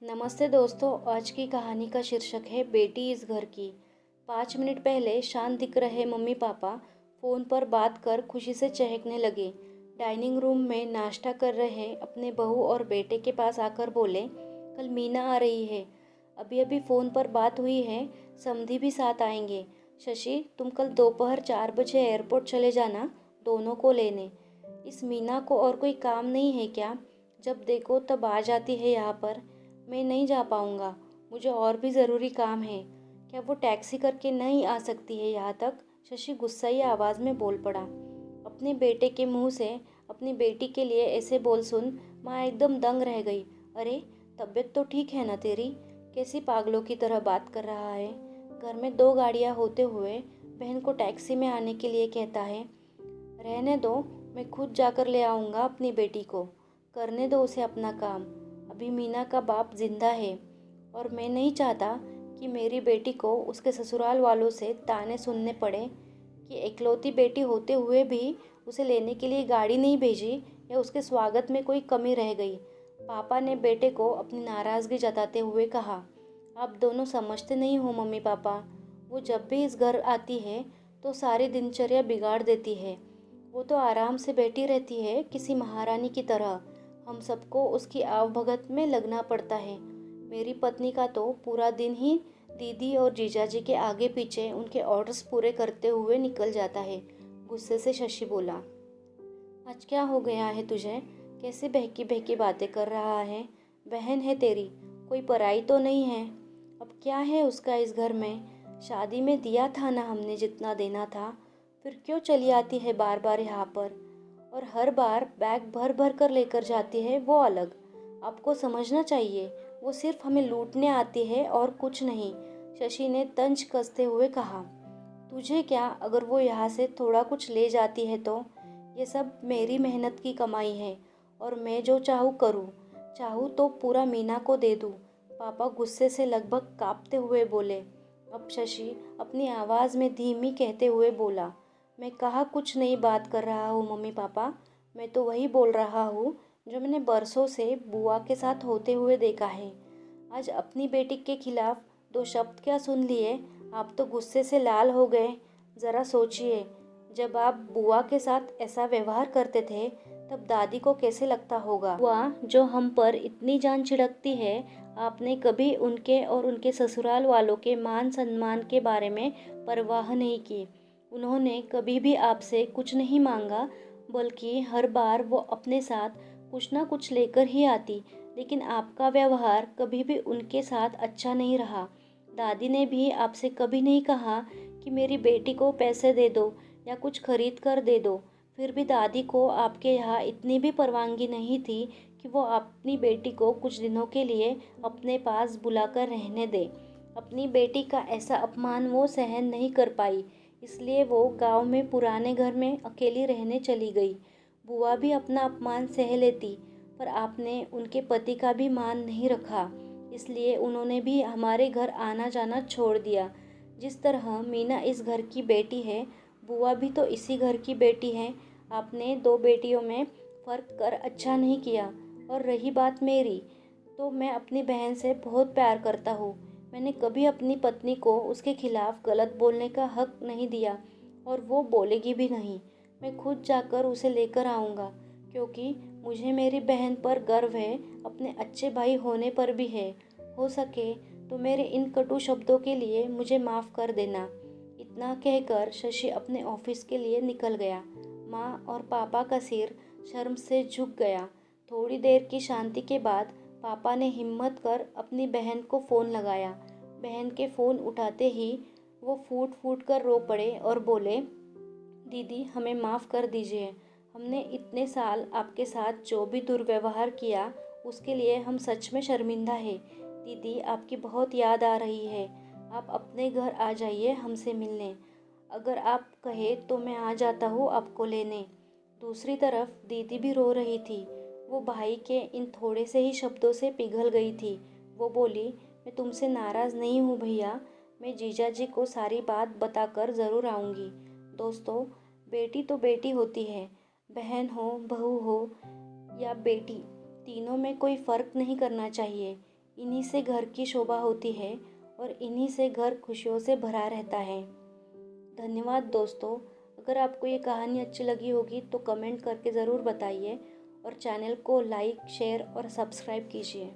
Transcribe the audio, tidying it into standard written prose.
नमस्ते दोस्तों। आज की कहानी का शीर्षक है बेटी इस घर की। 5 मिनट पहले शांत दिख रहे मम्मी पापा फ़ोन पर बात कर खुशी से चहकने लगे। डाइनिंग रूम में नाश्ता कर रहे अपने बहू और बेटे के पास आकर बोले, कल मीना आ रही है। अभी अभी फ़ोन पर बात हुई है, समधी भी साथ आएंगे। शशि, तुम कल दोपहर 4 बजे एयरपोर्ट चले जाना, दोनों को लेने। इस मीना को और कोई काम नहीं है क्या? जब देखो तब आ जाती है यहाँ पर। मैं नहीं जा पाऊँगा, मुझे और भी ज़रूरी काम है। क्या वो टैक्सी करके नहीं आ सकती है यहाँ तक? शशि गुस्साई आवाज़ में बोल पड़ा। अपने बेटे के मुंह से अपनी बेटी के लिए ऐसे बोल सुन माँ एकदम दंग रह गई। अरे, तबीयत तो ठीक है ना तेरी? कैसी पागलों की तरह बात कर रहा है। घर में 2 गाड़ियाँ होते हुए बहन को टैक्सी में आने के लिए कहता है। रहने दो, मैं खुद जाकर ले आऊँगा अपनी बेटी को। करने दो उसे अपना काम। अभी मीना का बाप जिंदा है और मैं नहीं चाहता कि मेरी बेटी को उसके ससुराल वालों से ताने सुनने पड़े कि इकलौती बेटी होते हुए भी उसे लेने के लिए गाड़ी नहीं भेजी या उसके स्वागत में कोई कमी रह गई। पापा ने बेटे को अपनी नाराज़गी जताते हुए कहा, आप दोनों समझते नहीं हो मम्मी पापा। वो जब भी इस घर आती है तो सारी दिनचर्या बिगाड़ देती है। वो तो आराम से बैठी रहती है किसी महारानी की तरह। हम सबको उसकी आवभगत में लगना पड़ता है। मेरी पत्नी का तो पूरा दिन ही दीदी और जीजाजी के आगे पीछे उनके ऑर्डर्स पूरे करते हुए निकल जाता है। गुस्से से शशि बोला, आज क्या हो गया है तुझे? कैसे बहकी बहकी बातें कर रहा है? बहन है तेरी, कोई पराई तो नहीं है। अब क्या है उसका इस घर में? शादी में दिया था ना हमने जितना देना था, फिर क्यों चली आती है बार बार यहाँ पर? और हर बार बैग भर भर कर लेकर जाती है, वो अलग। आपको समझना चाहिए, वो सिर्फ हमें लूटने आती है और कुछ नहीं। शशि ने तंज कसते हुए कहा, तुझे क्या अगर वो यहाँ से थोड़ा कुछ ले जाती है तो? ये सब मेरी मेहनत की कमाई है और मैं जो चाहूँ करूँ। चाहूँ तो पूरा मीना को दे दूँ। पापा गुस्से से लगभग कांपते हुए बोले। अब शशि अपनी आवाज़ में धीमी कहते हुए बोला, मैं कहा कुछ नहीं बात कर रहा हूँ मम्मी पापा। मैं तो वही बोल रहा हूँ जो मैंने बरसों से बुआ के साथ होते हुए देखा है। आज अपनी बेटी के खिलाफ 2 शब्द क्या सुन लिए? आप तो गुस्से से लाल हो गए। ज़रा सोचिए, जब आप बुआ के साथ ऐसा व्यवहार करते थे तब दादी को कैसे लगता होगा। बुआ जो हम पर इतनी जान छिड़कती है, आपने कभी उनके और उनके ससुराल वालों के मान सम्मान के बारे में परवाह नहीं की। उन्होंने कभी भी आपसे कुछ नहीं मांगा, बल्कि हर बार वो अपने साथ कुछ ना कुछ लेकर ही आती। लेकिन आपका व्यवहार कभी भी उनके साथ अच्छा नहीं रहा। दादी ने भी आपसे कभी नहीं कहा कि मेरी बेटी को पैसे दे दो या कुछ खरीद कर दे दो। फिर भी दादी को आपके यहाँ इतनी भी परवानगी नहीं थी कि वो अपनी बेटी को कुछ दिनों के लिए अपने पास बुलाकर रहने दे। अपनी बेटी का ऐसा अपमान वो सहन नहीं कर पाई, इसलिए वो गांव में पुराने घर में अकेली रहने चली गई। बुआ भी अपना अपमान सह लेती, पर आपने उनके पति का भी मान नहीं रखा, इसलिए उन्होंने भी हमारे घर आना जाना छोड़ दिया। जिस तरह मीना इस घर की बेटी है, बुआ भी तो इसी घर की बेटी है। आपने 2 बेटियों में फ़र्क कर अच्छा नहीं किया। और रही बात मेरी, तो मैं अपनी बहन से बहुत प्यार करता हूँ। मैंने कभी अपनी पत्नी को उसके खिलाफ गलत बोलने का हक नहीं दिया और वो बोलेगी भी नहीं। मैं खुद जाकर उसे लेकर आऊँगा, क्योंकि मुझे मेरी बहन पर गर्व है, अपने अच्छे भाई होने पर भी है। हो सके तो मेरे इन कटु शब्दों के लिए मुझे माफ़ कर देना। इतना कहकर शशि अपने ऑफिस के लिए निकल गया। माँ और पापा का सिर शर्म से झुक गया। थोड़ी देर की शांति के बाद पापा ने हिम्मत कर अपनी बहन को फ़ोन लगाया। बहन के फ़ोन उठाते ही वो फूट फूट कर रो पड़े और बोले, दीदी हमें माफ़ कर दीजिए। हमने इतने साल आपके साथ जो भी दुर्व्यवहार किया उसके लिए हम सच में शर्मिंदा है। दीदी आपकी बहुत याद आ रही है। आप अपने घर आ जाइए हमसे मिलने। अगर आप कहे तो मैं आ जाता हूँ आपको लेने। दूसरी तरफ दीदी भी रो रही थी। वो भाई के इन थोड़े से ही शब्दों से पिघल गई थी। वो बोली, मैं तुमसे नाराज़ नहीं हूँ भैया। मैं जीजा जी को सारी बात बताकर ज़रूर आऊँगी। दोस्तों, बेटी तो बेटी होती है। बहन हो, बहू हो या बेटी, तीनों में कोई फ़र्क नहीं करना चाहिए। इन्हीं से घर की शोभा होती है और इन्हीं से घर खुशियों से भरा रहता है। धन्यवाद दोस्तों। अगर आपको ये कहानी अच्छी लगी होगी तो कमेंट करके ज़रूर बताइए और चैनल को लाइक, शेयर और सब्सक्राइब कीजिए।